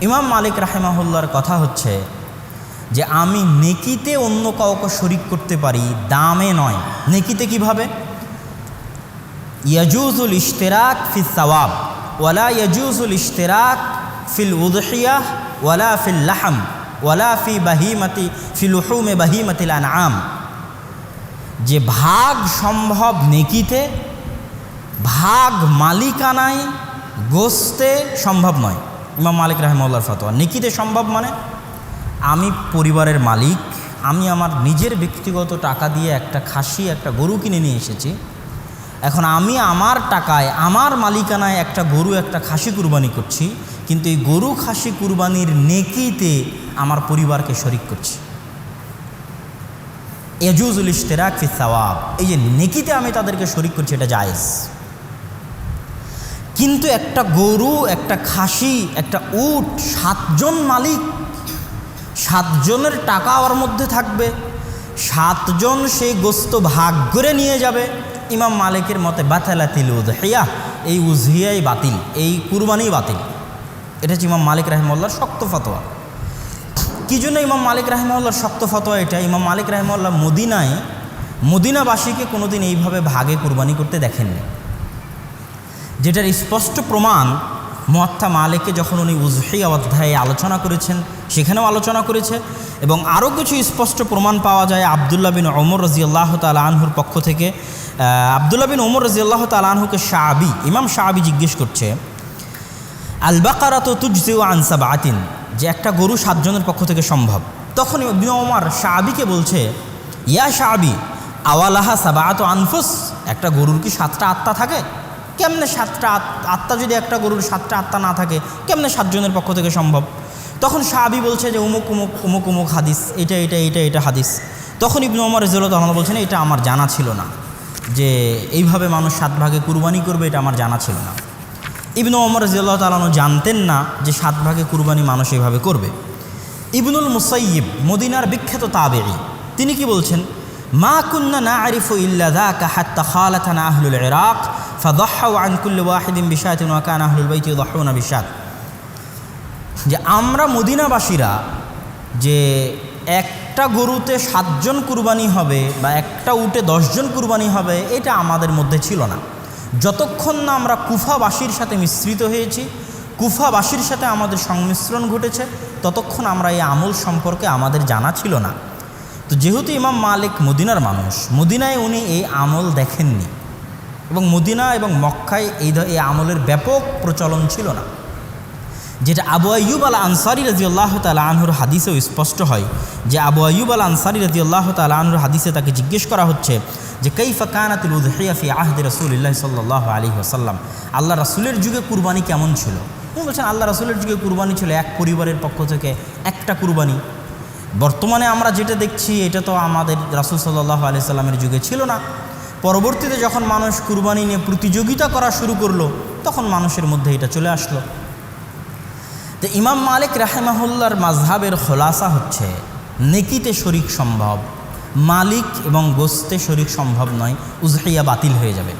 ইমাম মালিক রাহিমাহুল্লাহর কথা হচ্ছে যে আমি নেকিতে অন্য কাউকে শরিক করতে পারি, দামে নয়। নেকিতে কিভাবে? ইয়াজুজুল ইশতিরাক ফিস সাওয়াব ওয়ালা ইয়াজুজুল ইশতিরাক ফিল উযহিয়াহ ওয়ালা ফিল লাহম ওয়ালা ফি লুহুমে বাহিমাতিল আনআম। যে ভাগ সম্ভব নেকিতে, ভাগ মালিকানায় গোস্তে সম্ভব নয়। ইমাম মালিক রাহিমাহুল্লাহর ফতোয়া। নেকিতে সম্ভব মানে আমি পরিবারের মালিক, আমি আমার নিজের ব্যক্তিগত টাকা দিয়ে একটা খাসি, একটা গরু কিনে নিয়ে এসেছি। এখন আমি আমার টাকায়, আমার মালিকানায় একটা গরু, একটা খাসি কুরবানি করছি, কিন্তু এই গরু খাসি কুরবানির নেকিতে আমার পরিবারকে শরিক করছি। ইয়াজুজুল ইশতিরাক ফিস সাওয়াব, এই যে নেকিতে আমি তাদেরকে শরিক করছি, এটা জায়েজ। কিন্তু একটা গরু, একটা খাসি, একটা উট, 7 জন মালিক, 7 জনের টাকা ওর মধ্যে থাকবে, 7 জন সেই গোস্ত ভাগ করে নিয়ে যাবে। ইমাম মালিকের মতে বাতালাতিল উযহিয়া, এই উযহিয়াই বাতিল, এই কুরবানি বাতিল। এটা হচ্ছে ইমাম মালিক রাহিমাহুল্লাহর শক্ত ফতোয়া। কী জন্য ইমাম মালিক রাহিমাহুল্লাহর শক্ত ফতোয়া এটা? ইমাম মালিক রাহিমাহুল্লাহ মদিনাবাসীকে কোনোদিন এইভাবে ভাগে কুরবানি করতে দেখেননি, যেটার স্পষ্ট প্রমাণ মুয়াত্তা মালিকে যখন উনি উযহিয়া অধ্যায়ে আলোচনা করেছেন, সেখানেও আলোচনা করেছে। এবং আরও কিছু স্পষ্ট প্রমাণ পাওয়া যায় আবদুল্লাহ বিন ওমর রাদিয়াল্লাহু তাআলা আনহুর পক্ষ থেকে। আবদুল্লাহ বিন ওমর রাদিয়াল্লাহু তাআলা আনহুকে ইমাম শাআবী জিজ্ঞেস করছে, আল বাকারাতু তুজজিউ আন সাবআতিন, যে একটা গরু 7 জনের পক্ষ থেকে সম্ভব। তখন ইবনে ওমর শাআবীকে বলছে, ইয়া শাআবী আওয়ালাহা সাবআতু আনফুস, একটা গরুর কি 7টা আত্মা থাকে? কেমনে 7টা আত্মা? যদি একটা গরুর 7টা আত্মা না থাকে, কেমনে 7 জনের পক্ষ থেকে সম্ভব? তখন শাআবী বলছে যে অমুক অমুক অমুক অমুক হাদিস, এটা হাদিস। তখন ইবনে ওমর রাদিয়াল্লাহু তাআলা বলছেন, এটা আমার জানা ছিল না, যে এইভাবে মানুষ 7 ভাগে কুরবানি করবে, এটা আমার জানা ছিল না। ইবনে ওমর রাদিয়াল্লাহু তাআলা জানতেন না যে 7 ভাগে কুরবানি মানুষ এইভাবে করবে। ইবনুল মুসাইয়িব, মদিনার বিখ্যাত তাবেঈ, তিনি কি বলছেন? মা কুন্না না'রিফু ইল্লা যাকা হাত্তা খালাতানা আহলুল ইরাক ফাদাহু আন কুল্লি ওয়াহিদিন বিশাতিন ওয়া কানা আহলুল বাইতি ইয়াদহুনা বিশাত। যে আমরা মদিনাবাসীরা যে একটা গরুতে 7 জন কুরবানি হবে বা একটা উটে 10 জন কুরবানি হবে, এটা আমাদের মধ্যে ছিল না। যতক্ষণ না আমরা কুফাবাসীর সাথে মিশ্রিত হয়েছি, কুফাবাসীর সাথে আমাদের সংমিশ্রণ ঘটেছে, ততক্ষণ আমরা এই আমল সম্পর্কে আমাদের জানা ছিল না। তো যেহেতু ইমাম মালিক মদিনার মানুষ, মদিনায় উনি এই আমল দেখেননি, এবং মদিনা এবং মক্কায় এই আমলের ব্যাপক প্রচলন ছিল না। যেটা আবু আইয়ুব আল আনসারী রাদিয়াল্লাহু তাআলা আনহুর হাদিসেও স্পষ্ট হয়, যে আবু আইয়ুব আল আনসারী রাদিয়াল্লাহু তাআলা আনহুর হাদিসে তাকে জিজ্ঞেস করা হচ্ছে যে কাইফা কানাতিল উযহিয়া ফি আহদি রাসূলিল্লাহি সাল্লাল্লাহু আলাইহি ওয়াসাল্লাম, আল্লাহ রাসূলের যুগে কুরবানি কেমন ছিল? উনি বলছেন, আল্লাহ রাসূলের যুগে কুরবানি ছিল এক পরিবারের পক্ষ থেকে একটা কুরবানি। বর্তমানে আমরা যেটা দেখছি, এটা তো আমাদের রাসূল সাল্লাল্লাহু আলাইহি সাল্লামের যুগে ছিল না। পরবর্তীতে যখন মানুষ কুরবানি নিয়ে প্রতিযোগিতা করা শুরু করলো, তখন মানুষের মধ্যে এটা চলে আসলো। তো ইমাম মালিক রাহিমাহুল্লাহর মাযহাবের খোলাসা হচ্ছে, নেকিতে শরিক সম্ভব, মালিক এবং গোস্তে শরিক সম্ভব নয়, উযহিয়া বাতিল হয়ে যাবে।